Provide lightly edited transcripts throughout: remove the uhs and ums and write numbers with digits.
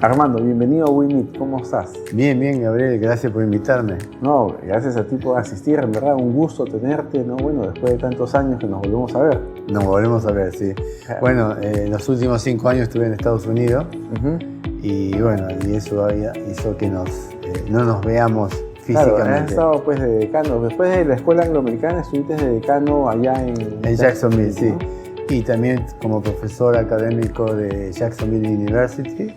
Armando, bienvenido a WeMeet, ¿cómo estás? Bien, Gabriel, gracias por invitarme. No, gracias a ti por asistir, en verdad, un gusto tenerte, ¿no? Bueno, después de tantos años que nos volvemos a ver. Nos volvemos a ver, sí. Bueno, los últimos 5 años estuve en Estados Unidos y bueno, y eso hizo que no nos veamos físicamente. Claro, has estado pues de decano, después de la escuela angloamericana estuviste de decano allá en Jacksonville, ¿no? sí. Y también como profesor académico de Jacksonville University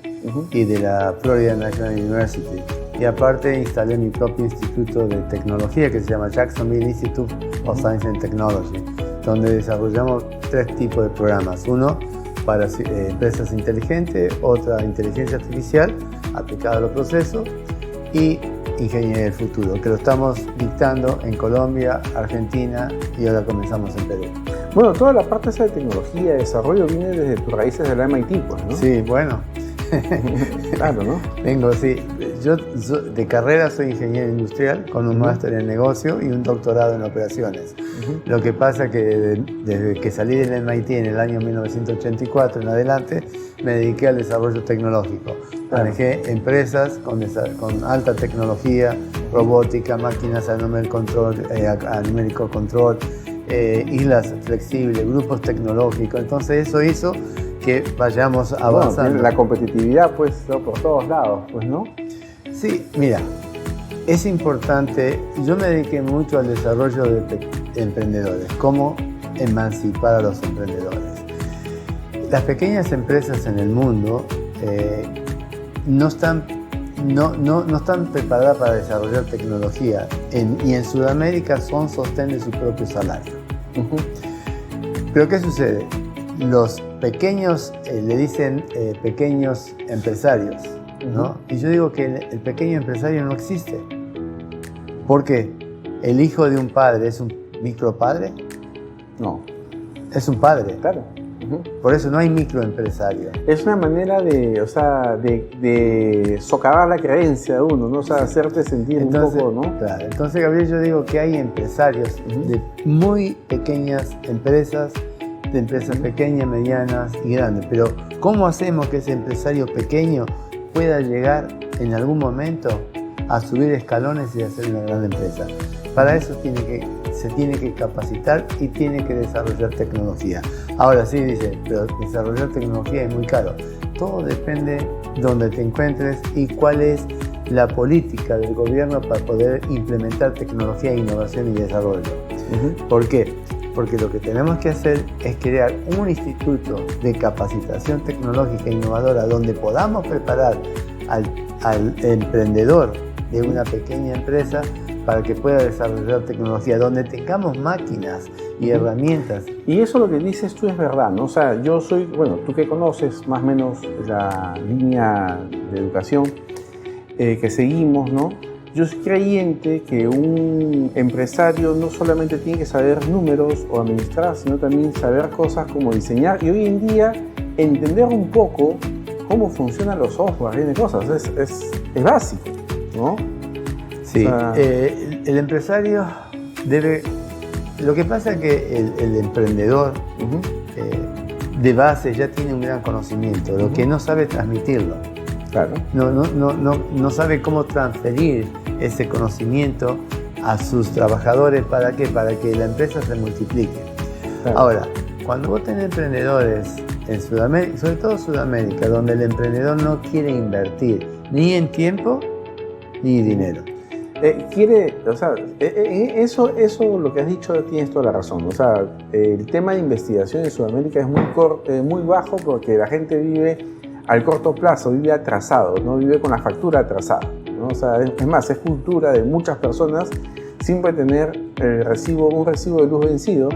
y de la Florida National University. Y aparte instalé mi propio instituto de tecnología que se llama Jacksonville Institute of Science and Technology, donde desarrollamos 3 tipos de programas. Uno para empresas inteligentes, otra inteligencia artificial aplicada a los procesos y ingeniería del futuro, que lo estamos dictando en Colombia, Argentina y ahora comenzamos en Perú. Bueno, toda la parte esa de tecnología, de desarrollo viene desde tus raíces de la MIT, pues, ¿no? Sí, bueno. Claro, ¿no? Vengo, sí. Yo de carrera soy ingeniero industrial con un máster en negocio y un doctorado en operaciones. Lo que pasa que desde que salí del MIT en el año 1984 en adelante me dediqué al desarrollo tecnológico. Manejé empresas con alta tecnología, robótica, máquinas a numérico control, islas flexibles, grupos tecnológicos. Entonces eso hizo que vayamos avanzando. Bueno, la competitividad, pues, por todos lados, pues, ¿no? Sí, mira, es importante. Yo me dediqué mucho al desarrollo de emprendedores, cómo emancipar a los emprendedores. Las pequeñas empresas en el mundo no están preparadas para desarrollar tecnología y en Sudamérica son sostén de su propio salario. Pero ¿qué sucede? Los pequeños, le dicen pequeños empresarios, ¿no? Y yo digo que el pequeño empresario no existe. ¿Por qué? ¿El hijo de un padre es un micropadre? No. Es un padre. Claro. Por eso no hay microempresario. Es una manera de socavar la creencia de uno, ¿no? O sea, hacerte sentir un poco, ¿no? Claro. Entonces, Gabriel, yo digo que hay empresarios de muy pequeñas empresas, de empresas pequeñas, medianas y grandes. Pero ¿cómo hacemos que ese empresario pequeño pueda llegar en algún momento a subir escalones y hacer una gran empresa? Para eso se tiene que capacitar y tiene que desarrollar tecnología. Ahora sí, dice, pero desarrollar tecnología es muy caro. Todo depende de dónde te encuentres y cuál es la política del gobierno para poder implementar tecnología, innovación y desarrollo. ¿Por qué? Porque lo que tenemos que hacer es crear un instituto de capacitación tecnológica e innovadora donde podamos preparar al emprendedor de una pequeña empresa para que pueda desarrollar tecnología, donde tengamos máquinas y herramientas. Y eso lo que dices tú es verdad, ¿no? O sea, yo soy, bueno, tú que conoces más o menos la línea de educación que seguimos, ¿no? Yo soy creyente que un empresario no solamente tiene que saber números o administrar, sino también saber cosas como diseñar y hoy en día entender un poco cómo funcionan los software y cosas. Es básico, ¿no? Sí, o sea, el empresario debe... Lo que pasa es que el emprendedor de base ya tiene un gran conocimiento, lo que no sabe transmitirlo. Claro. No sabe cómo transferir ese conocimiento a sus trabajadores. ¿Para qué? Para que la empresa se multiplique. Claro. Ahora, cuando vos tenés emprendedores en Sudamérica, sobre todo Sudamérica, donde el emprendedor no quiere invertir ni en tiempo ni dinero. O sea, eso lo que has dicho tienes toda la razón. O sea, el tema de investigación en Sudamérica es muy bajo porque la gente vive al corto plazo, vive atrasado, ¿no? Vive con la factura atrasada, ¿no? O sea, es más, es cultura de muchas personas siempre tener un recibo de luz vencido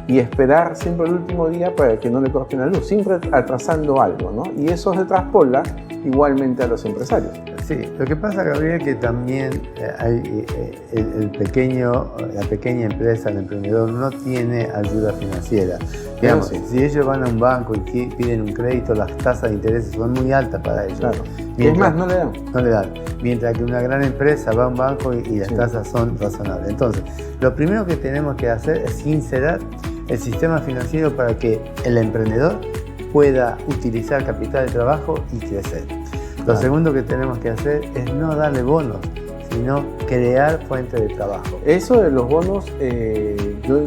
y esperar siempre el último día para que no le corten la luz, siempre atrasando algo, ¿no? Y eso se traspola igualmente a los empresarios. Sí, lo que pasa, Gabriel, es que también hay la pequeña empresa, el emprendedor, no tiene ayuda financiera. Digamos, si ellos van a un banco y piden un crédito, las tasas de interés son muy altas para ellos. Claro. Es más, no le dan. No le dan. Mientras que una gran empresa va a un banco y las tasas son razonables. Entonces, lo primero que tenemos que hacer es sincerar el sistema financiero para que el emprendedor pueda utilizar capital de trabajo y crecer. Lo segundo que tenemos que hacer es no darle bonos, sino crear fuentes de trabajo. Eso de los bonos, yo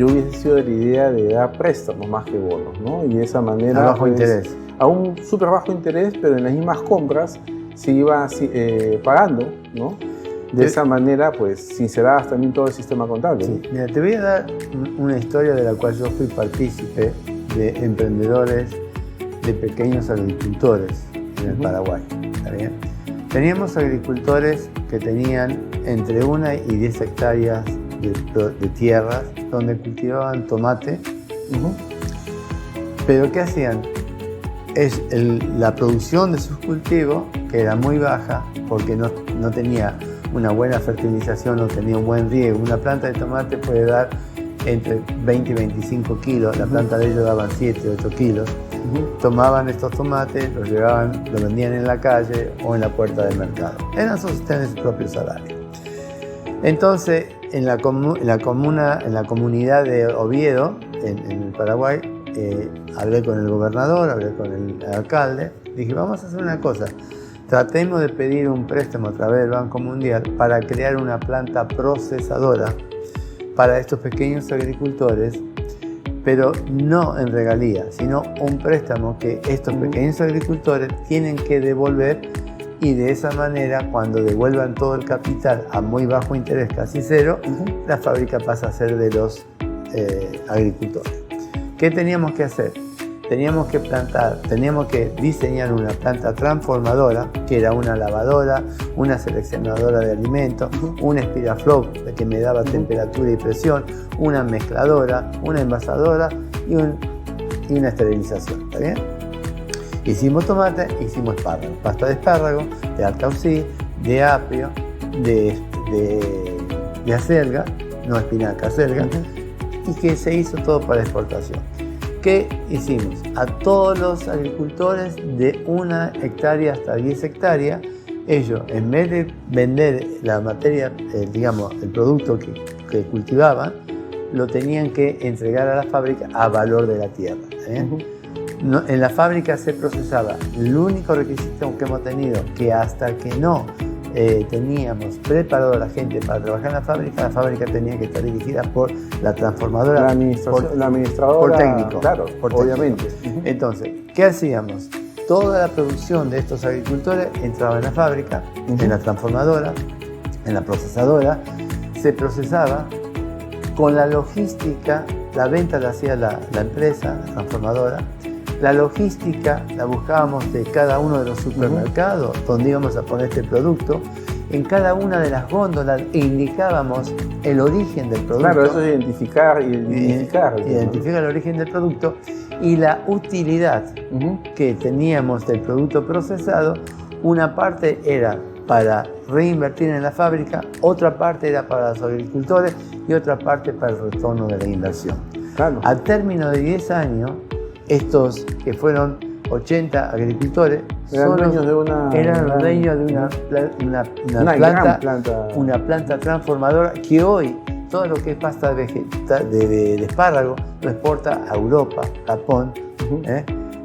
hubiese sido de la idea de dar préstamos más que bonos, ¿no? Y de esa manera... A bajo interés. A un súper bajo interés, pero en las mismas compras se iba pagando, ¿no? De esa manera, pues, sincerabas también todo el sistema contable. Sí. Mira, te voy a dar una historia de la cual yo fui partícipe de emprendedores, de pequeños agricultores en el Paraguay. ¿Está bien? Teníamos agricultores que tenían entre 1 y 10 hectáreas de tierras donde cultivaban tomate. Pero ¿qué hacían? La producción de sus cultivos, que era muy baja porque no tenía una buena fertilización, no tenía un buen riego. Una planta de tomate puede dar entre 20 y 25 kilos, la planta de ellos daban 7, 8 kilos. Tomaban estos tomates, los llevaban, los vendían en la calle o en la puerta del mercado. Eran sostener su propio salario. Entonces, en la comunidad de Oviedo, en el Paraguay, hablé con el gobernador, hablé con el alcalde, dije, vamos a hacer una cosa, tratemos de pedir un préstamo a través del Banco Mundial para crear una planta procesadora para estos pequeños agricultores, pero no en regalía, sino un préstamo que estos pequeños agricultores tienen que devolver, y de esa manera, cuando devuelvan todo el capital a muy bajo interés, casi cero, la fábrica pasa a ser de los agricultores. ¿Qué teníamos que hacer? Teníamos que diseñar una planta transformadora, que era una lavadora, una seleccionadora de alimentos, un Spiraflow que me daba temperatura y presión, una mezcladora, una envasadora y una esterilización. ¿Está bien? Hicimos tomate, hicimos espárrago, pasta de espárrago, de alcaucí, de apio, de acelga, no espinaca, acelga, y que se hizo todo para exportación. ¿Qué hicimos? A todos los agricultores de 1 hectárea hasta 10 hectáreas, ellos, en vez de vender la materia, el producto que cultivaban, lo tenían que entregar a la fábrica a valor de la tierra. No, en la fábrica se procesaba. El único requisito que hemos tenido, que hasta que no teníamos preparado a la gente para trabajar en la fábrica tenía que estar dirigida por la transformadora, la administradora, por técnico, claro, obviamente. Entonces, ¿qué hacíamos? Toda la producción de estos agricultores entraba en la fábrica, en la transformadora, en la procesadora, se procesaba con la logística. La venta la hacía la empresa, la transformadora. La logística la buscábamos de cada uno de los supermercados donde íbamos a poner este producto. En cada una de las góndolas indicábamos el origen del producto. Claro, eso es identificar el origen del producto y la utilidad que teníamos del producto procesado. Una parte era para reinvertir en la fábrica, otra parte era para los agricultores y otra parte para el retorno de la inversión. Claro. Al término de 10 años, estos que fueron 80 agricultores eran dueños de una planta transformadora que hoy todo lo que es pasta de espárrago lo exporta a Europa, Japón,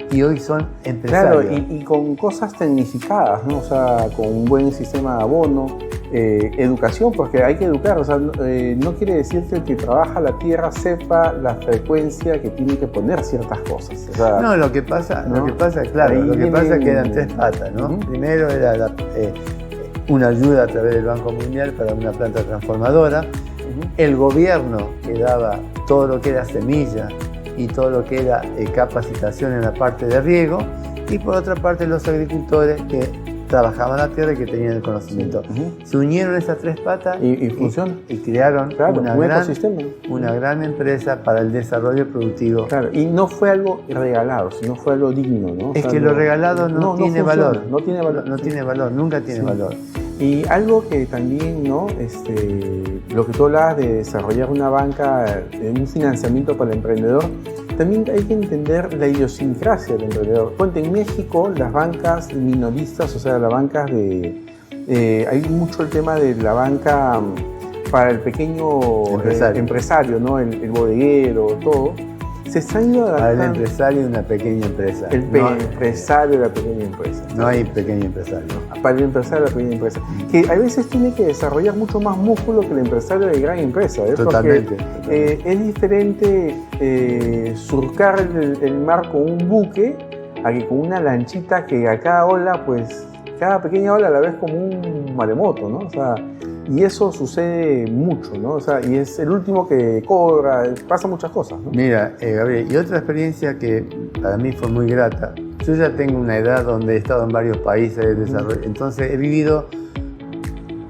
y hoy son empresarios. Claro, y con cosas tecnificadas, ¿no? O sea, con un buen sistema de abono, educación, porque hay que educar, o sea, no quiere decir que el que trabaja la tierra sepa la frecuencia que tiene que poner ciertas cosas. O sea, no, lo que pasa es que eran 3 patas, ¿no? Primero era una ayuda a través del Banco Mundial para una planta transformadora, el gobierno que daba todo lo que era semilla y todo lo que era capacitación en la parte de riego, y por otra parte los agricultores que trabajaban la tierra y que tenían el conocimiento. Se unieron esas 3 patas y crearon una gran empresa para el desarrollo productivo. Claro, y no fue algo regalado, sino fue algo digno, ¿no? Es que lo regalado no tiene valor. No tiene valor. No tiene valor, nunca tiene valor. Y algo que también, ¿no? Lo que tú hablabas de desarrollar una banca, un financiamiento para el emprendedor, también hay que entender la idiosincrasia del emprendedor. Ponte, en México las bancas minoristas, o sea, las bancas hay mucho el tema de la banca para el pequeño empresario, ¿no? El bodeguero, todo. se está ido adaptando. Al empresario de una pequeña empresa. El empresario de la pequeña empresa. No hay pequeño empresario. Para el empresario de la pequeña empresa. Que a veces tiene que desarrollar mucho más músculo que el empresario de gran empresa. Totalmente. Porque es diferente surcar el mar con un buque a que con una lanchita que a cada ola, pues, cada pequeña ola la ves como un maremoto, ¿no? O sea, y eso sucede mucho, ¿no? O sea, y es el último que cobra, pasa muchas cosas, ¿no? Mira, Gabriel, y otra experiencia que para mí fue muy grata. Yo ya tengo una edad donde he estado en varios países de desarrollo, entonces he vivido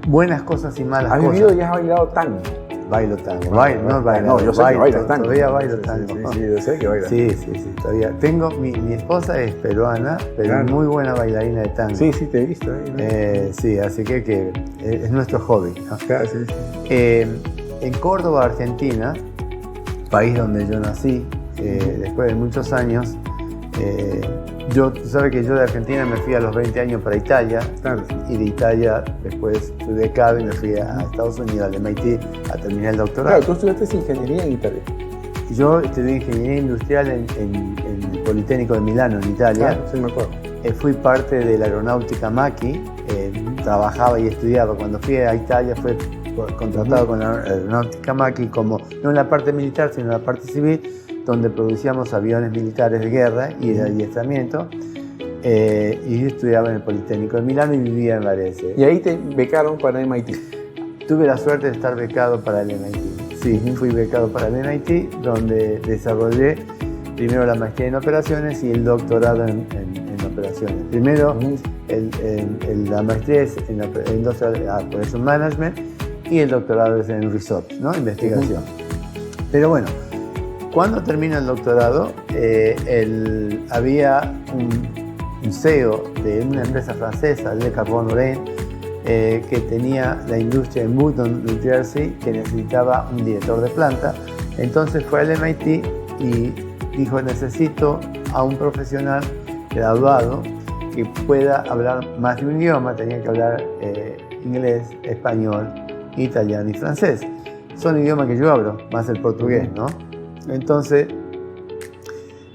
buenas cosas y malas cosas. ¿Has vivido y has bailado tango? Bailo tango. No, yo sé que bailas tango. Todavía bailo tango. Sí, yo sé que bailas. Sí, todavía. Tengo, mi esposa es peruana, pero claro, muy buena bailarina de tango. Sí, te he visto ahí, ¿no? Sí, así que es nuestro hobby, ¿no? Claro, sí. En Córdoba, Argentina, país donde yo nací, después de muchos años, tú sabes que yo de Argentina me fui a los 20 años para Italia, claro, y de Italia después fui becado y me fui a Estados Unidos, al MIT, a terminar el doctorado. Claro, tú estudiaste ingeniería en Italia. Yo estudié ingeniería industrial en el Politécnico de Milano, en Italia. Claro, sí me acuerdo. Fui parte de la aeronáutica Macchi, trabajaba y estudiaba. Cuando fui a Italia fue contratado con la aeronáutica Macchi, como no en la parte militar, sino en la parte civil, donde producíamos aviones militares de guerra y de adiestramiento. Y yo estudiaba en el Politécnico de Milano y vivía en Varese. ¿Y ahí te becaron para el MIT? Tuve la suerte de estar becado para el MIT. Sí, fui becado para el MIT, donde desarrollé primero la maestría en operaciones y el doctorado en operaciones. Primero, la maestría es en Industrial Operation Management y el doctorado es en Research, ¿no? Investigación. Pero bueno, cuando termina el doctorado, había un CEO de una empresa francesa, Le Carbon Lorraine, que tenía la industria en Woodton, New Jersey, que necesitaba un director de planta. Entonces fue al MIT y dijo: necesito a un profesional graduado que pueda hablar más de un idioma. Tenía que hablar inglés, español, italiano y francés. Son idiomas que yo hablo, más el portugués, ¿no? Entonces,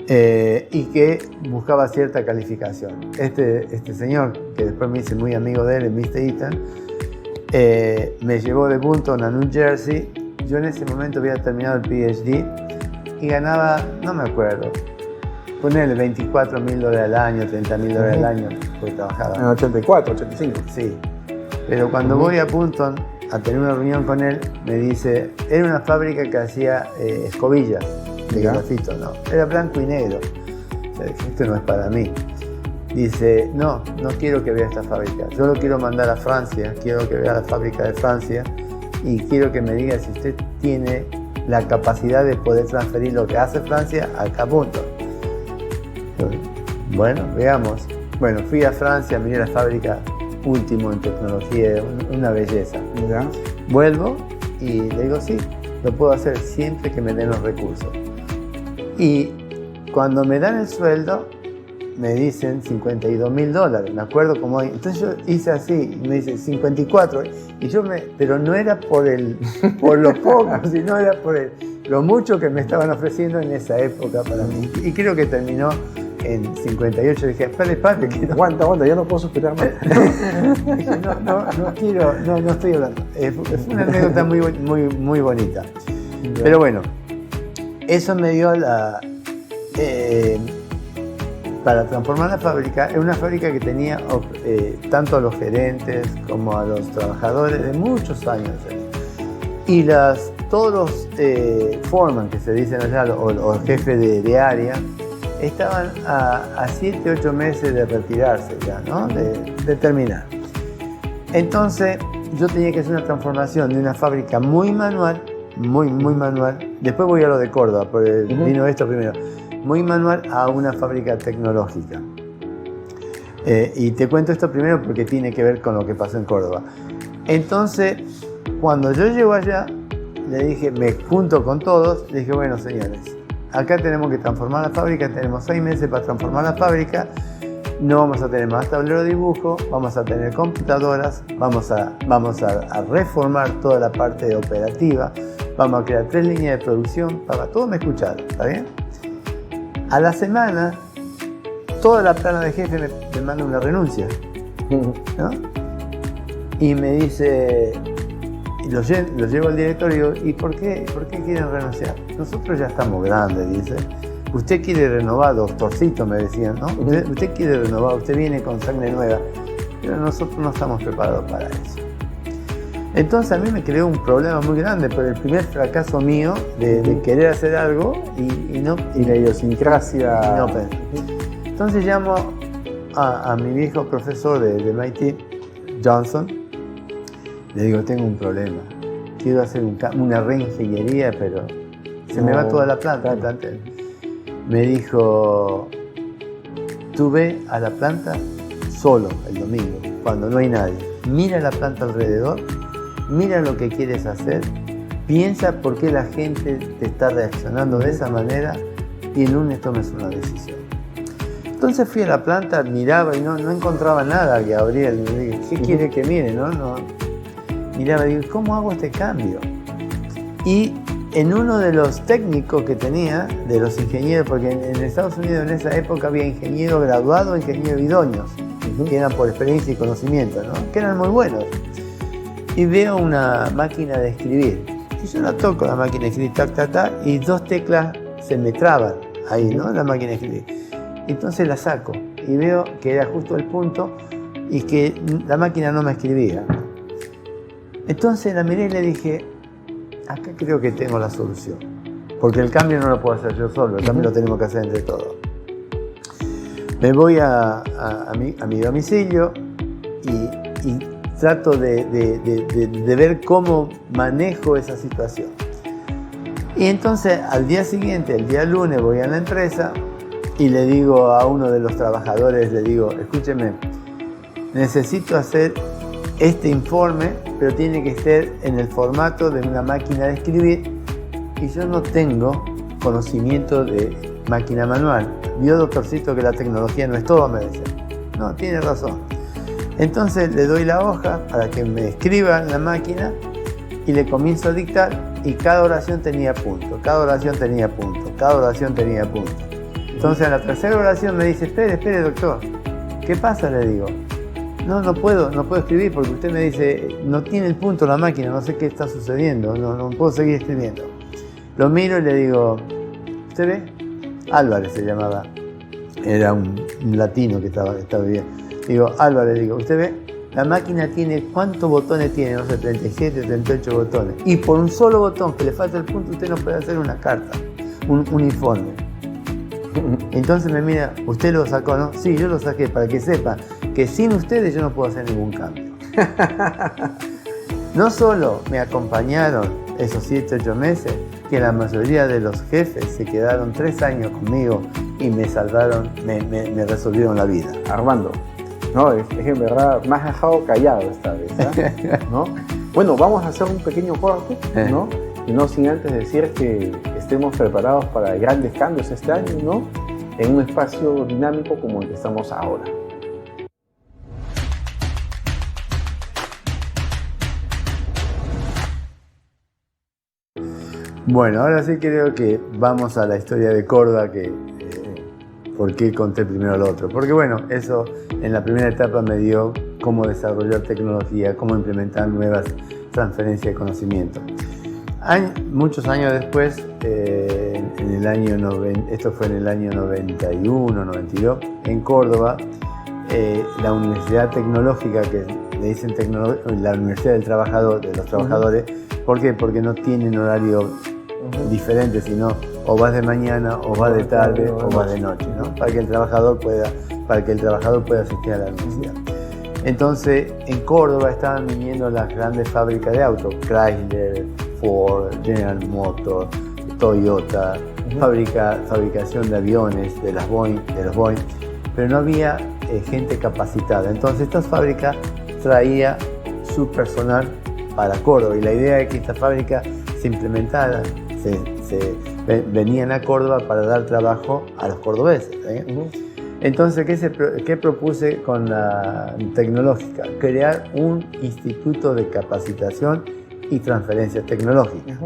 y que buscaba cierta calificación. Este señor, que después me hice muy amigo de él, el Mr. Ethan, me llevó de Woodton a New Jersey. Yo en ese momento había terminado el PhD y ganaba, no me acuerdo, ponerle $24,000 al año, $30,000 al año, porque trabajaba. En 84, 85. Sí, pero cuando voy a Woodton a tener una reunión con él, me dice, era una fábrica que hacía escobillas de grafito, ¿no? Era blanco y negro. O sea, esto no es para mí. Dice, no quiero que vea esta fábrica. Yo lo quiero mandar a Francia, quiero que vea la fábrica de Francia y quiero que me diga si usted tiene la capacidad de poder transferir lo que hace Francia acá a Woodton. Bueno, veamos. Bueno, fui a Francia, miré la fábrica, último en tecnología, una belleza. ¿Ya? Vuelvo y le digo, sí, lo puedo hacer siempre que me den los recursos. Y cuando me dan el sueldo, me dicen $52,000. Me acuerdo como hoy. Entonces yo hice así, y me dice 54. Y yo pero no era por lo poco, sino era por lo mucho que me estaban ofreciendo en esa época para mí. Y creo que terminó en 58. Dije, espérate, que no. Aguanta, ya no puedo superar más. Dije, no quiero, no estoy hablando. Fue una anécdota muy bonita. Pero bueno, eso me dio para transformar la fábrica. Es una fábrica que tenía tanto a los gerentes como a los trabajadores de muchos años. Y todos los foreman, que se dicen allá, o jefes de área, estaban a 7-8 meses de retirarse ya, ¿no? De terminar. Entonces yo tenía que hacer una transformación de una fábrica muy manual, muy manual. Después voy a lo de Córdoba, porque vino esto primero. Muy manual a una fábrica tecnológica. Y te cuento esto primero porque tiene que ver con lo que pasó en Córdoba. Entonces, cuando yo llego allá, le dije, me junto con todos, le dije, bueno, señores, acá tenemos que transformar la fábrica, tenemos 6 meses para transformar la fábrica, no vamos a tener más tablero de dibujo, vamos a tener computadoras, vamos a reformar toda la parte operativa, vamos a crear 3 líneas de producción, todos me escucharon, ¿está bien? A la semana, toda la plana de jefe me manda una renuncia, ¿no? Y me dice, y lo llevo al directorio, ¿y por qué quieren renunciar? Nosotros ya estamos grandes, dice. Usted quiere renovar, doctorcito, me decían, ¿no? Usted quiere renovar, usted viene con sangre nueva, pero nosotros no estamos preparados para eso. Entonces a mí me creó un problema muy grande por el primer fracaso mío de querer hacer algo y la idiosincrasia. Y no pensé. Entonces llamo a mi viejo profesor de MIT, Johnson. Le digo, tengo un problema. Quiero hacer una reingeniería, pero se me va toda la planta. Me dijo, tú ve a la planta solo el domingo, cuando no hay nadie. Mira la planta alrededor, mira lo que quieres hacer, piensa por qué la gente te está reaccionando de esa manera y el lunes tomes una decisión. Entonces fui a la planta, miraba y no encontraba nada, Gabriel. Me dije, ¿qué quiere que mire? No. Miraba y digo, ¿cómo hago este cambio? Y en uno de los técnicos que tenía, de los ingenieros, porque en Estados Unidos en esa época había ingenieros graduados, ingenieros idóneos, que eran por experiencia y conocimiento, ¿no? Que eran muy buenos. Y veo una máquina de escribir. Y yo la toco, la máquina de escribir, y 2 teclas se me traban ahí, ¿no? La máquina de escribir. Entonces la saco y veo que era justo el punto y que la máquina no me escribía. Entonces la miré y le dije, acá creo que tengo la solución. Porque el cambio no lo puedo hacer yo solo, el cambio lo tenemos que hacer entre todos. Me voy a mi domicilio y trato de ver cómo manejo esa situación. Y entonces al día siguiente, el día lunes, voy a la empresa y le digo a uno de los trabajadores, le digo, escúcheme, necesito hacer este informe, pero tiene que ser en el formato de una máquina de escribir y yo no tengo conocimiento de máquina manual. Vio, doctorcito, que la tecnología no es todo, me dice. No, tiene razón. Entonces le doy la hoja para que me escriba en la máquina y le comienzo a dictar y cada oración tenía punto, cada oración tenía punto, cada oración tenía punto. Entonces en la tercera oración me dice, espere, doctor, ¿qué pasa? Le digo, no puedo escribir porque usted me dice, no tiene el punto la máquina, no sé qué está sucediendo, no puedo seguir escribiendo. Lo miro y le digo, ¿usted ve? Álvarez se llamaba, era un latino que estaba bien. Digo, Álvarez, digo, ¿usted ve? La máquina tiene, ¿cuántos botones tiene? No sé, 37, 38 botones. Y por un solo botón que le falta el punto, usted no puede hacer una carta, un informe. Entonces me mira, ¿usted lo sacó, no? Sí, yo lo saqué, para que sepan que sin ustedes yo no puedo hacer ningún cambio. No solo me acompañaron esos 7, 8 meses, que la mayoría de los jefes se quedaron 3 años conmigo y me salvaron, me resolvieron la vida. Armando, no, es que en verdad me has dejado callado esta vez, ¿no? Bueno, vamos a hacer un pequeño corte, ¿no? Y no sin antes decir que estemos preparados para grandes cambios este año, ¿no? En un espacio dinámico como el que estamos ahora. Bueno, ahora sí creo que vamos a la historia de Córdoba, ¿por qué conté primero lo otro? Porque bueno, eso en la primera etapa me dio cómo desarrollar tecnología, cómo implementar nuevas transferencias de conocimiento. Muchos años después, en el año esto fue en el año 91, 92, en Córdoba, la Universidad Tecnológica, que le dicen la Universidad del Trabajador, de los trabajadores, ¿por qué? Porque no tienen horario diferente, sino o vas de mañana, o vas de tarde, o vas de noche, ¿no? Para que el trabajador pueda asistir a la universidad. Entonces, en Córdoba estaban viniendo las grandes fábricas de autos, Chrysler, Ford, General Motors, Toyota, fabricación de aviones, de los Boeing, pero no había gente capacitada. Entonces, estas fábricas traían su personal para Córdoba y la idea es que esta fábrica se implementara, venían a Córdoba para dar trabajo a los cordobeses. Entonces, ¿qué propuse con la tecnológica? Crear un instituto de capacitación y transferencias tecnológicas.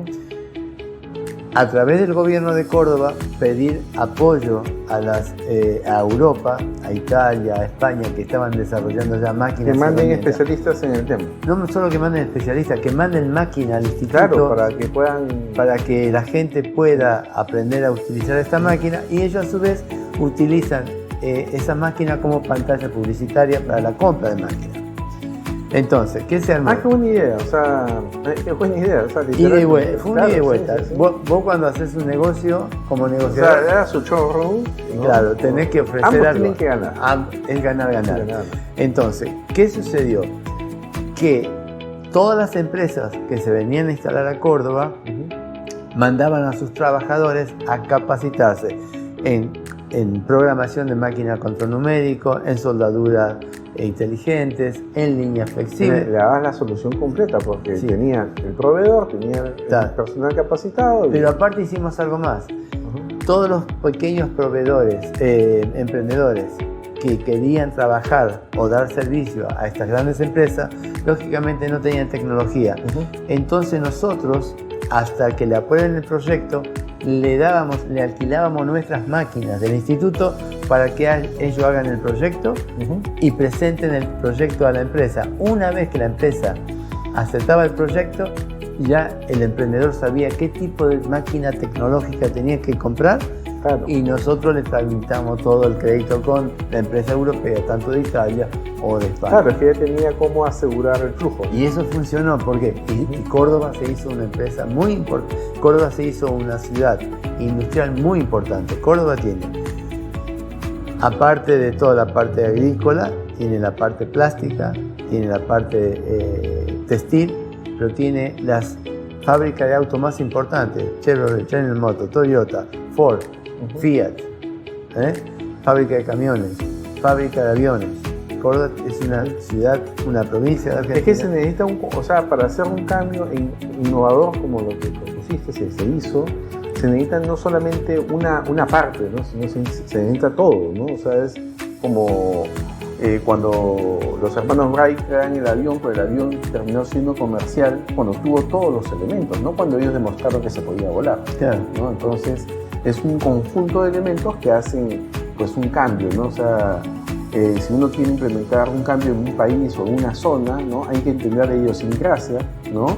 a través del gobierno de Córdoba, pedir apoyo a Europa, a Italia, a España, que estaban desarrollando ya máquinas. Que manden especialistas en el tema. No solo que manden especialistas, que manden máquinas al instituto. Claro, para que puedan... Para que la gente pueda aprender a utilizar esta máquina, y ellos a su vez utilizan esa máquina como pantalla publicitaria para la compra de máquinas. Entonces, ¿qué se armó? Qué buena idea, o sea, qué buena idea. O sea, fue una ida y vuelta. Sí, sí. Vos cuando haces un negocio, como negociador... O sea, era su showroom, ¿no? Claro, tenés que ofrecer ambos algo. Tienen que ganar. Es ganar. Entonces, ¿qué sucedió? Que todas las empresas que se venían a instalar a Córdoba mandaban a sus trabajadores a capacitarse en programación de máquina control numérico, en soldadura inteligentes, en línea flexible. Le dabas la solución completa porque tenía el proveedor, tenía el personal capacitado. Pero aparte hicimos algo más. Todos los pequeños proveedores, emprendedores que querían trabajar o dar servicio a estas grandes empresas, lógicamente no tenían tecnología. Entonces nosotros, hasta que le aprueben el proyecto, le alquilábamos nuestras máquinas del instituto para que ellos hagan el proyecto y presenten el proyecto a la empresa. Una vez que la empresa aceptaba el proyecto, ya el emprendedor sabía qué tipo de máquina tecnológica tenía que comprar. Claro. Y nosotros le tramitamos todo el crédito con la empresa europea, tanto de Italia o de España. Claro, es que ya tenía cómo asegurar el flujo. Y eso funcionó porque Córdoba se hizo una empresa muy importante. Córdoba se hizo una ciudad industrial muy importante. Córdoba tiene, aparte de toda la parte agrícola, tiene la parte plástica, tiene la parte textil, pero tiene las fábricas de autos más importantes: Chevrolet, General Motors, Toyota, Ford, Fiat, fábrica de camiones, fábrica de aviones. Córdoba es una ciudad, una provincia de Argentina. Es que se necesita para hacer un cambio innovador como lo que propusiste, se hizo, se necesita no solamente una parte, ¿no? Sino se necesita todo, ¿no? O sea, es como cuando los hermanos Wright crean el avión, pero el avión terminó siendo comercial cuando tuvo todos los elementos, no cuando ellos demostraron que se podía volar. Claro. ¿No? Entonces, es un conjunto de elementos que hacen pues un cambio, ¿no? O sea, si uno quiere implementar un cambio en un país o en una zona, ¿no? Hay que entender la idiosincrasia, ¿no?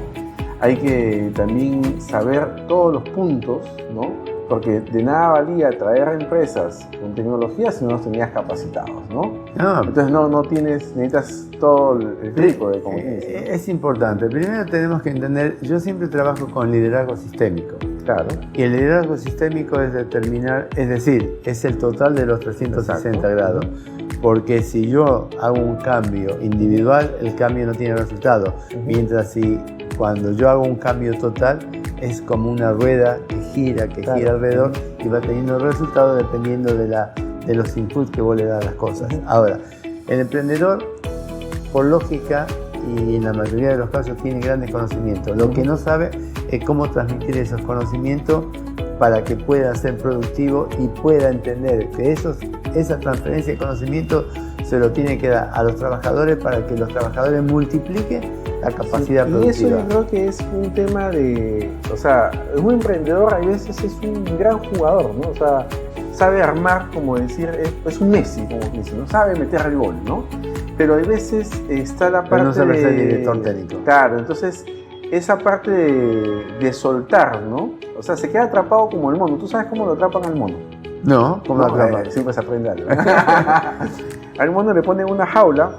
Hay que también saber todos los puntos, ¿no? Porque de nada valía traer empresas con tecnología si no los tenías capacitados, ¿no? Entonces necesitas todo el rico de cómo es importante. Primero tenemos que entender, yo siempre trabajo con liderazgo sistémico. Claro. Y el liderazgo sistémico es determinar, es decir, es el total de los 360 grados. Porque si yo hago un cambio individual, el cambio no tiene resultado. Mientras cuando yo hago un cambio total, es como una rueda que gira alrededor y va teniendo resultados dependiendo de los inputs que vos le das a las cosas. Ahora, el emprendedor, por lógica y en la mayoría de los casos, tiene grandes conocimientos. Lo que no sabe es cómo transmitir esos conocimientos para que pueda ser productivo y pueda entender que esa transferencia de conocimiento se lo tiene que dar a los trabajadores para que los trabajadores multipliquen la capacidad productiva. Y eso yo creo que es un tema o sea, un emprendedor a veces es un gran jugador, ¿no? O sea, sabe armar, como decir, es un Messi, como dice, ¿no? Sabe meter el gol, ¿no? Pero a veces está la parte pero no sabe ser director técnico. Claro, entonces esa parte de soltar, ¿no? O sea, se queda atrapado como el mono. ¿Tú sabes cómo lo atrapan al mono? No, ¿cómo lo atrapan? Siempre se aprende algo. Al mono le ponen una jaula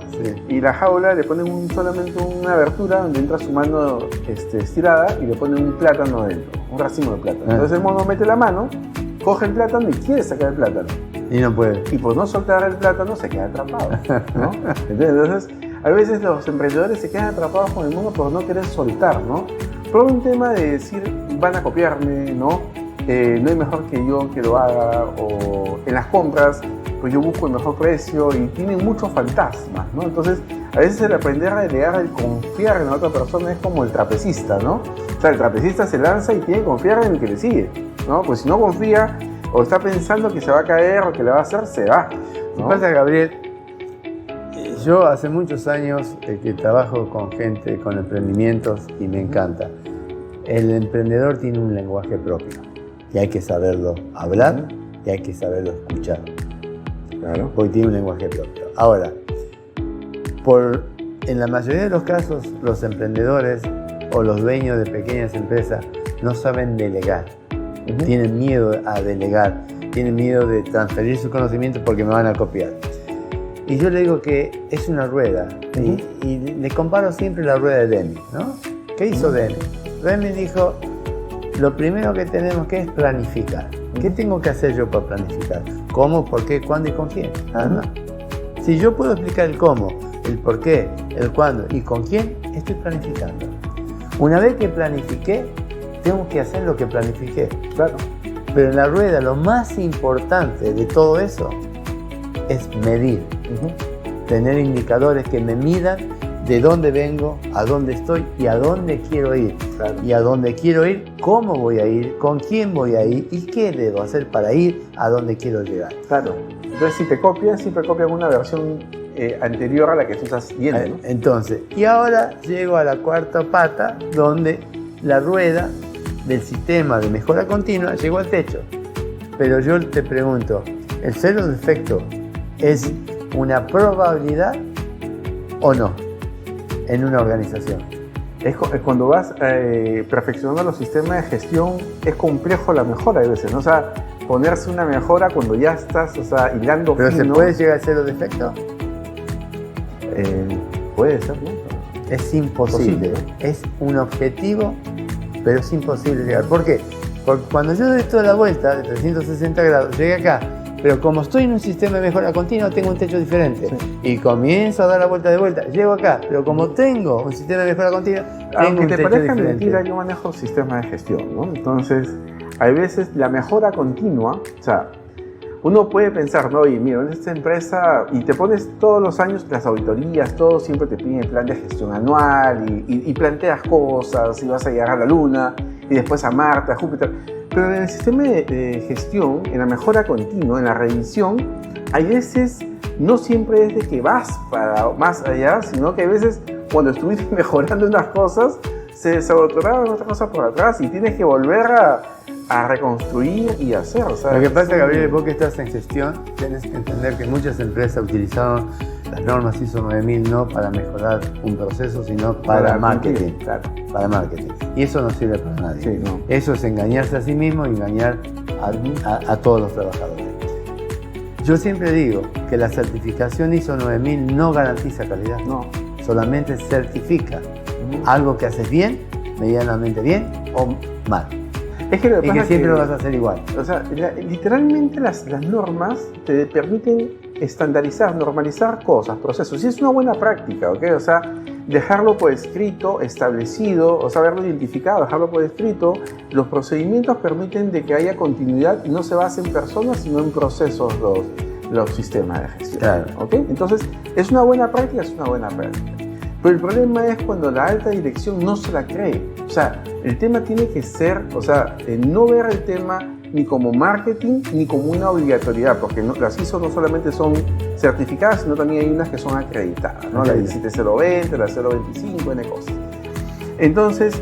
y la jaula le ponen solamente una abertura donde entra su mano estirada y le ponen un plátano adentro, un racimo de plátano. Entonces el mono mete la mano, coge el plátano y quiere sacar el plátano. Y no puede. Y por no soltar el plátano se queda atrapado, ¿no? Entonces, a veces los emprendedores se quedan atrapados con el mono por no querer soltar, ¿no? Por un tema de decir, van a copiarme, ¿no? No hay mejor que yo que lo haga, o en las compras, pues yo busco el mejor precio, y tienen muchos fantasmas, ¿no? Entonces, a veces el aprender a delegar, el confiar en la otra persona es como el trapecista, ¿no? O sea, el trapecista se lanza y tiene que confiar en el que le sigue, ¿no? Pues si no confía, o está pensando que se va a caer o que le va a hacer, se va, ¿no? Lo que pasa, Gabriel, yo hace muchos años que trabajo con gente, con emprendimientos, y me encanta. el emprendedor tiene un lenguaje propio y hay que saberlo hablar y hay que saberlo escuchar. Claro. Porque tiene un lenguaje propio. Ahora, en la mayoría de los casos, los emprendedores o los dueños de pequeñas empresas no saben delegar. Tienen miedo a delegar, tienen miedo de transferir su conocimiento porque me van a copiar. Y yo le digo que es una rueda. Y le comparo siempre la rueda de Deming, ¿no? ¿Qué hizo Deming? Deming dijo, lo primero que tenemos que es planificar. ¿Qué tengo que hacer yo para planificar? ¿Cómo, por qué, cuándo y con quién? Nada más. Si yo puedo explicar el cómo, el por qué, el cuándo y con quién, estoy planificando. Una vez que planifiqué, tengo que hacer lo que planifiqué. Claro. Pero en la rueda lo más importante de todo eso es medir. Tener indicadores que me midan de dónde vengo, a dónde estoy y a dónde quiero ir. Claro. Y a dónde quiero ir, cómo voy a ir, con quién voy a ir y qué debo hacer para ir a dónde quiero llegar. Claro. Entonces, si te copian, siempre copian una versión anterior a la que tú estás viendo, ¿no? Entonces, y ahora llego a la cuarta pata, donde la rueda del sistema de mejora continua llegó al techo. Pero yo te pregunto, ¿el cero defecto es una probabilidad o no en una organización? Cuando vas perfeccionando los sistemas de gestión, es complejo la mejora a veces, ¿no? O sea, ponerse una mejora cuando ya estás, o sea, hilando ¿Pero fino. se puede llegar al cero defecto? Puede ser, ¿no? Es imposible. Posible. Es un objetivo, pero es imposible llegar. ¿Por qué? Porque cuando yo doy toda la vuelta de 360 grados, llegué acá, pero como estoy en un sistema de mejora continua, tengo un techo diferente. Sí. Y comienzo a dar la vuelta, llego acá, pero como tengo un sistema de mejora continua, tengo un techo diferente. Aunque te parezca mentira, yo manejo sistemas de gestión, ¿no? Entonces, hay veces la mejora continua, o sea, uno puede pensar, ¿no? Y mira, en esta empresa, y te pones todos los años las auditorías, todo siempre te piden el plan de gestión anual y planteas cosas, y vas a llegar a la Luna, y después a Marte, a Júpiter. Pero en el sistema de gestión, en la mejora continua, en la revisión, hay veces, no siempre es de que vas para más allá, sino que hay veces, cuando estuviste mejorando unas cosas, se desabotonaron otras cosas por atrás y tienes que volver a reconstruir y hacer. O sea, lo que pasa, Gabriel, vos que estás en gestión, tienes que entender que muchas empresas utilizaron las normas ISO 9000 no para mejorar un proceso, sino para marketing. Claro. Para marketing. Y eso no sirve para nadie. Sí, no. Eso es engañarse a sí mismo y engañar a todos los trabajadores. Yo siempre digo que la certificación ISO 9000 no garantiza calidad. No. Solamente certifica algo que haces bien, medianamente bien o mal. Es que, y que siempre lo vas a hacer igual. O sea, literalmente las normas te permiten estandarizar, normalizar cosas, procesos. Y es una buena práctica, ¿ok? O sea, dejarlo por escrito, establecido, o sea, haberlo identificado, dejarlo por escrito. Los procedimientos permiten de que haya continuidad y no se base en personas, sino en procesos los sistemas de gestión. Claro. ¿Ok? Entonces, es una buena práctica, es una buena práctica. Pero el problema es cuando la alta dirección no se la cree. O sea, el tema tiene que ser, o sea, no ver el tema ni como marketing ni como una obligatoriedad, porque las ISO no solamente son certificadas, sino también hay unas que son acreditadas, ¿no? La 17020, la 025, N cosas. Entonces,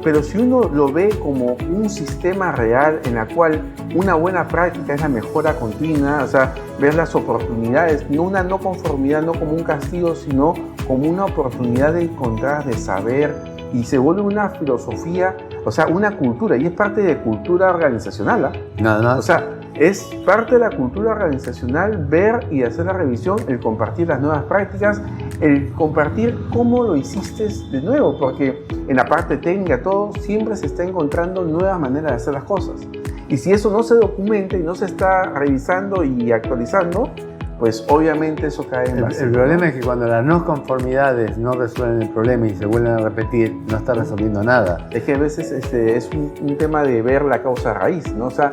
pero si uno lo ve como un sistema real en la cual una buena práctica es la mejora continua, o sea, ver las oportunidades, no una no conformidad, no como un castigo, sino como una oportunidad de encontrar, de saber, y se vuelve una filosofía, o sea, una cultura, y es parte de cultura organizacional, ¿eh? Nada más. O sea, es parte de la cultura organizacional ver y hacer la revisión, el compartir las nuevas prácticas, el compartir cómo lo hiciste de nuevo, porque en la parte técnica todo siempre se está encontrando nuevas maneras de hacer las cosas. Y si eso no se documenta y no se está revisando y actualizando, pues obviamente eso cae en vacío. El problema es que cuando las no conformidades no resuelven el problema y se vuelven a repetir, no está resolviendo nada. Es que a veces es un tema de ver la causa raíz, ¿no? O sea,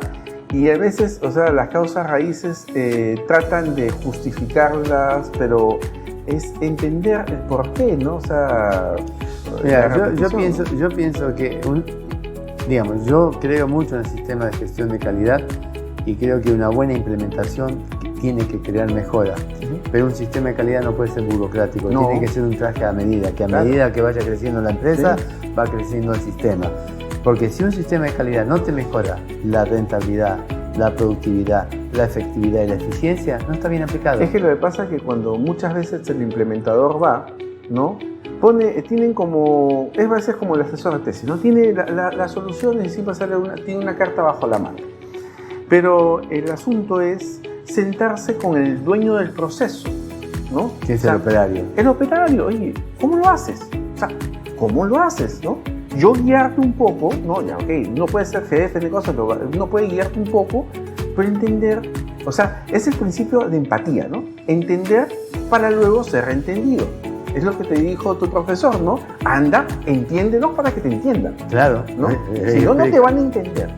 y a veces, o sea, las causas raíces tratan de justificarlas, pero es entender el por qué, ¿no? O sea, mira, yo pienso que, digamos, yo creo mucho en el sistema de gestión de calidad y creo que una buena implementación tiene que crear mejora. pero un sistema de calidad no puede ser burocrático, No. tiene que ser un traje a medida, que a Claro. medida que vaya creciendo la empresa, Sí. va creciendo el sistema. Porque si un sistema de calidad no te mejora la rentabilidad, la productividad, la efectividad y la eficiencia, no está bien aplicado. Es que lo que pasa es que cuando muchas veces el implementador va, ¿no? Tienen como, es a veces como el asesor de tesis, ¿no? Tiene la solución y siempre tiene una carta bajo la mano. Pero el asunto es sentarse con el dueño del proceso, ¿no? Que es O sea, el operario. el operario, oye, ¿cómo lo haces? O sea, ¿cómo lo haces, no? Yo guiarte un poco, ¿no? Ya, ok, no puede ser jefe de cosas, pero uno puede guiarte un poco, pero entender, o sea, es el principio de empatía, ¿no? Entender para luego ser entendido. Es lo que te dijo tu profesor, ¿no? Anda, entiéndelos para que te entiendan, Claro. ¿no? Si no, no te van a entender,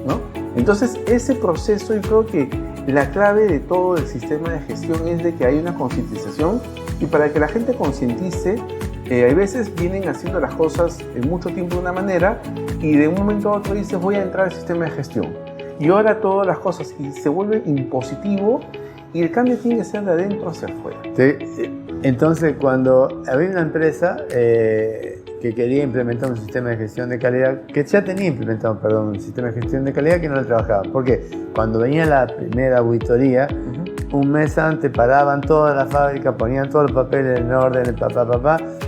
¿no? Entonces, ese proceso, yo creo que la clave de todo el sistema de gestión es de que hay una concientización, y para que la gente concientice, hay veces vienen haciendo las cosas en mucho tiempo de una manera y de un momento a otro dices voy a entrar al sistema de gestión y ahora todas las cosas y se vuelve impositivo y el cambio tiene que ser de adentro hacia afuera. Sí. Entonces, cuando había una empresa que quería implementar un sistema de gestión de calidad, que ya tenía implementado, perdón, un sistema de gestión de calidad que no lo trabajaba. Porque cuando venía la primera auditoría, un mes antes paraban toda la fábrica, ponían todos los papeles en orden,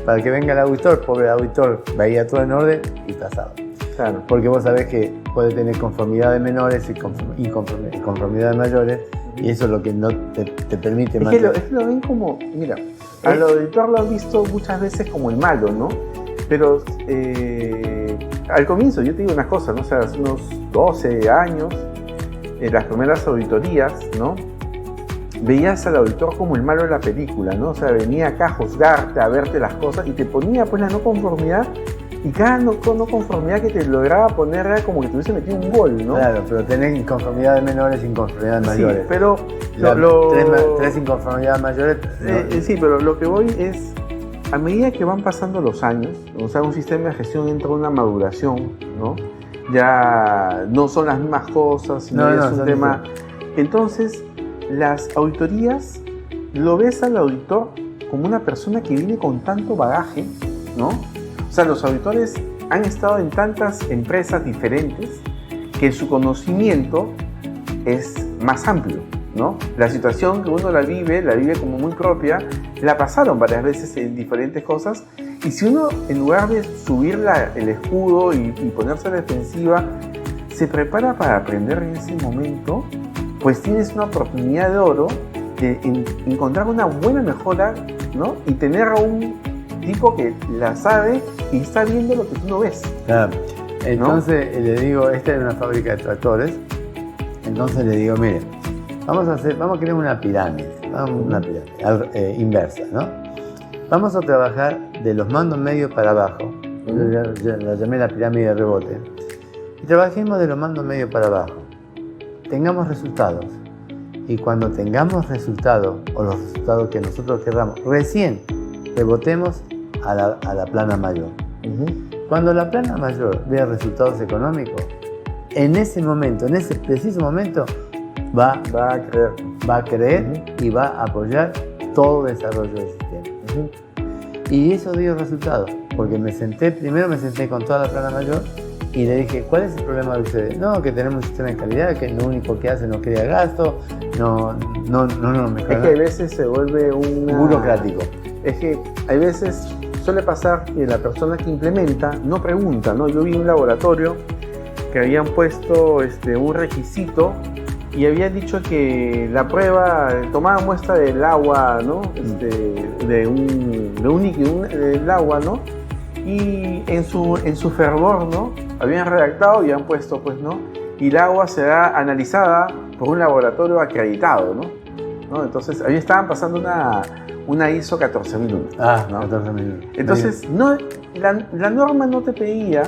para que venga el auditor. Pobre auditor veía todo en orden y tasaba. Claro. Porque vos sabés que puede tener conformidad de menores y inconformidad de mayores, y eso es lo que no te permite mantener. Es que lo ven como, mira, al auditor lo han visto muchas veces como el malo, ¿no? Pero al comienzo, yo te digo una cosa, ¿no? O sea, hace unos 12 años, en las primeras auditorías, ¿no? Veías al auditor como el malo de la película, ¿no? O sea, venía acá a juzgarte, a verte las cosas y te ponía pues la no conformidad, y cada no conformidad que te lograba poner era como que te hubiese metido un gol, ¿no? Claro, pero tenés inconformidad de menores e inconformidad de mayores. Sí, pero tres inconformidades mayores. sí, pero lo que voy es, a medida que van pasando los años, o sea, un sistema de gestión entra en una maduración, ¿no? Ya no son las mismas cosas, sino es un tema. Entonces, las auditorías, lo ves al auditor como una persona que viene con tanto bagaje, ¿no? O sea, los auditores han estado en tantas empresas diferentes que su conocimiento es más amplio, ¿no? La situación que uno la vive como muy propia, la pasaron varias veces en diferentes cosas, y si uno, en lugar de subir el escudo y ponerse a la defensiva, se prepara para aprender en ese momento, pues tienes una oportunidad de oro de encontrar una buena mejora, ¿no? Y tener a un tipo que la sabe y está viendo lo que tú no ves. Claro. Entonces, ¿no? Le digo, esta es una fábrica de tractores, entonces le digo, mire, vamos a crear una pirámide, inversa, ¿no? Vamos a trabajar de los mandos medios para abajo, la llamé la pirámide de rebote, y trabajemos de los mandos medios para abajo, tengamos resultados, y cuando tengamos resultados, o los resultados que nosotros queramos, recién rebotemos a la plana mayor. Cuando la plana mayor vea resultados económicos, en ese momento, en ese preciso momento, va a creer y va a apoyar todo el desarrollo del sistema. Y eso dio resultados, porque primero me senté con toda la plana mayor y le dije, ¿cuál es el problema de ustedes? No, que tenemos un sistema de calidad, que lo único que hace no crea gasto, no mejora. Es que a veces se vuelve burocrático. Es que hay veces suele pasar que la persona que implementa no pregunta, ¿no? Yo vi un laboratorio que habían puesto un requisito y habían dicho que la prueba tomaba muestra del agua, ¿no? De un líquido del agua, ¿no? Y en su fervor, ¿no? Habían redactado y habían puesto, pues, ¿no? Y el agua será analizada por un laboratorio acreditado, ¿no? Entonces, ahí estaban pasando una ISO 14001. ¿no? 14001. Entonces, la norma no te pedía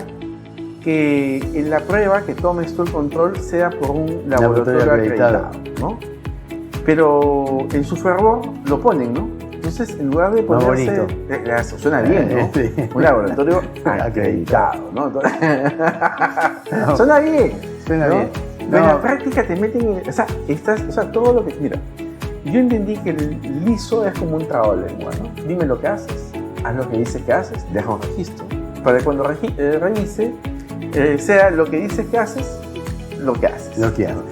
que en la prueba que tomes tú el control sea por un laboratorio acreditado, ¿no? Pero en su fervor lo ponen, ¿no? Entonces, en lugar de ponerse... suena bien, ¿no? Sí. Un laboratorio acreditado, ¿no? Suena bien. Suena bien. Pero en la práctica te meten en... O sea, todo lo que... Mira, yo entendí que el liso es como un trabalengua, ¿no? Dime lo que haces, haz lo que dices que haces, deja un registro, para que cuando revise, sea lo que dices que haces, lo que haces. Lo que haces.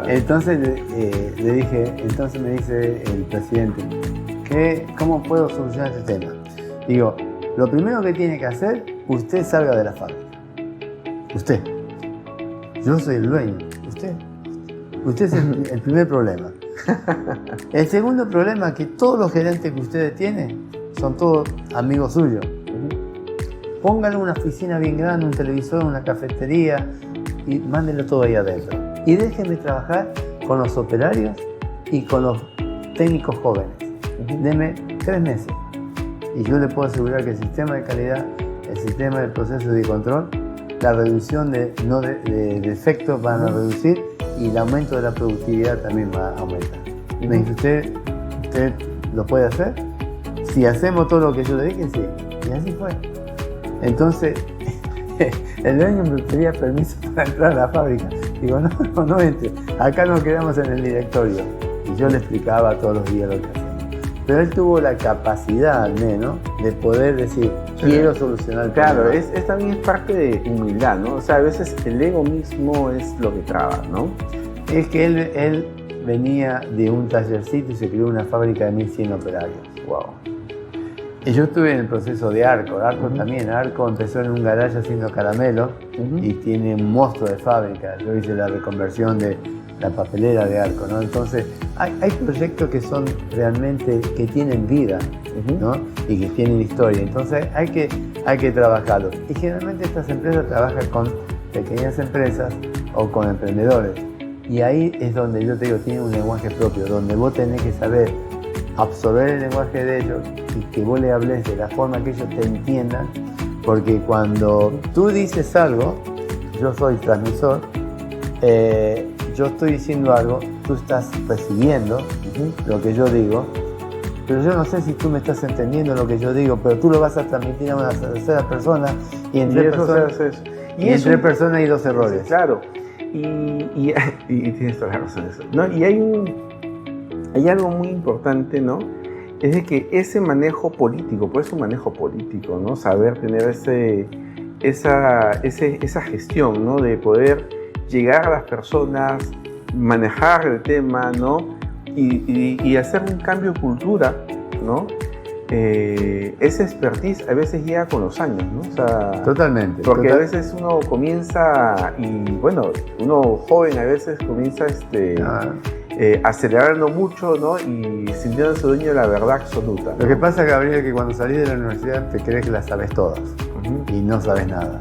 Entonces le dije, entonces me dice el presidente, ¿cómo puedo solucionar este tema? Digo, lo primero que tiene que hacer, usted salga de la fábrica. Usted. Yo soy el dueño. Usted es el primer problema. El segundo problema es que todos los gerentes que ustedes tienen son todos amigos suyos. Pónganle una oficina bien grande, un televisor, una cafetería y mándenlo todo ahí adentro. Y déjenme trabajar con los operarios y con los técnicos jóvenes. Deme 3 meses. Y yo le puedo asegurar que el sistema de calidad, el sistema de proceso de control, la reducción de defectos van a reducir y el aumento de la productividad también va a aumentar. Me dice, ¿usted lo puede hacer? Si hacemos todo lo que yo le dije, sí. Y así fue. Entonces, el dueño me pedía permiso para entrar a la fábrica. Digo, no entre. Acá nos quedamos en el directorio. Y yo le explicaba todos los días lo que hacíamos. Pero él tuvo la capacidad, al menos, de poder decir, quiero solucionar el problema. Claro, también es parte de humildad, ¿no? O sea, a veces el ego mismo es lo que traba, ¿no? Es que él venía de un tallercito y se creó una fábrica de 1100 operarios. Wow. Y yo estuve en el proceso de Arco. También. Arco empezó en un garaje haciendo caramelos y tiene un monstruo de fábrica. Yo hice la reconversión de la papelera de Arco, ¿no? Entonces, hay proyectos que son realmente, que tienen vida, ¿no? Y que tienen historia. Entonces, hay que trabajarlos. Y generalmente estas empresas trabajan con pequeñas empresas o con emprendedores. Y ahí es donde yo te digo, tiene un lenguaje propio, donde vos tenés que saber absorber el lenguaje de ellos y que vos le hables de la forma que ellos te entiendan, porque cuando tú dices algo, yo soy transmisor, yo estoy diciendo algo, tú estás recibiendo lo que yo digo, pero yo no sé si tú me estás entendiendo lo que yo digo, pero tú lo vas a transmitir a una tercera persona y entre personas hay 2 errores. Claro, y tienes toda la razón eso, ¿no? Y hay algo muy importante, ¿no? Es de que ese manejo político, pues es un manejo político, ¿no? Saber tener esa gestión, ¿no? De poder llegar a las personas, manejar el tema, ¿no? Y hacer un cambio de cultura, ¿no? Esa expertise a veces llega con los años, ¿no? O sea, totalmente. Porque a veces uno comienza, y bueno, uno joven a veces comienza acelerando mucho, ¿no? Y sintiéndose dueño de la verdad absoluta, ¿no? Lo que pasa, Gabriel, es que cuando salís de la universidad te crees que las sabes todas y no sabes nada.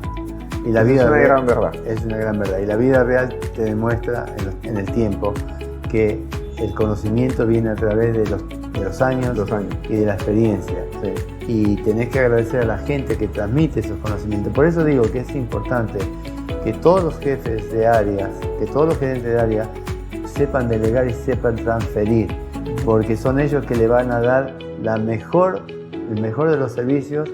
Y la vida es una gran verdad. Es una gran verdad. Y la vida real te demuestra en el tiempo que el conocimiento viene a través de los años y de la experiencia. Sí. Y tenés que agradecer a la gente que transmite esos conocimientos. Por eso digo que es importante que todos los jefes de áreas, que todos los gerentes de área sepan delegar y sepan transferir, porque son ellos que le van a dar el mejor de los servicios,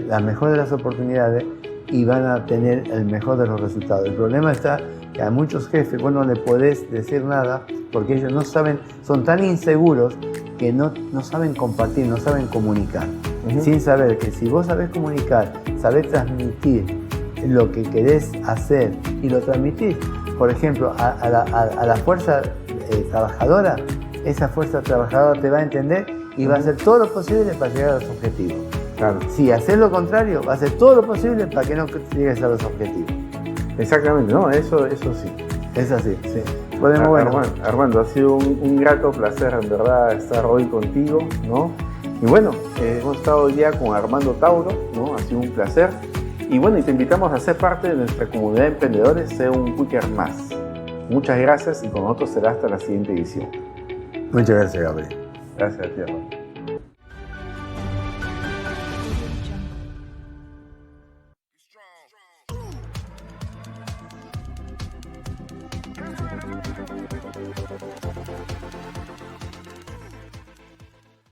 la mejor de las oportunidades y van a tener el mejor de los resultados. El problema está que a muchos jefes vos no le podés decir nada porque ellos no saben, son tan inseguros que no saben compartir, no saben comunicar. Sin saber que si vos sabés comunicar, sabés transmitir lo que querés hacer y lo transmitís, por ejemplo, a la fuerza trabajadora, esa fuerza trabajadora te va a entender y va a hacer todo lo posible para llegar a los objetivos. Claro. Si haces lo contrario, va a hacer todo lo posible para que no llegues a los objetivos. Exactamente, no, eso sí. Es así. Sí. Bueno. Armando, ha sido un grato placer, en verdad, estar hoy contigo, ¿no? Y bueno, hemos estado hoy día con Armando Tauro, ¿no? Ha sido un placer. Y bueno, y te invitamos a ser parte de nuestra comunidad de emprendedores, ser un Quicker más. Muchas gracias y con nosotros será hasta la siguiente edición. Muchas gracias, Gabriel. Gracias a ti, Armando.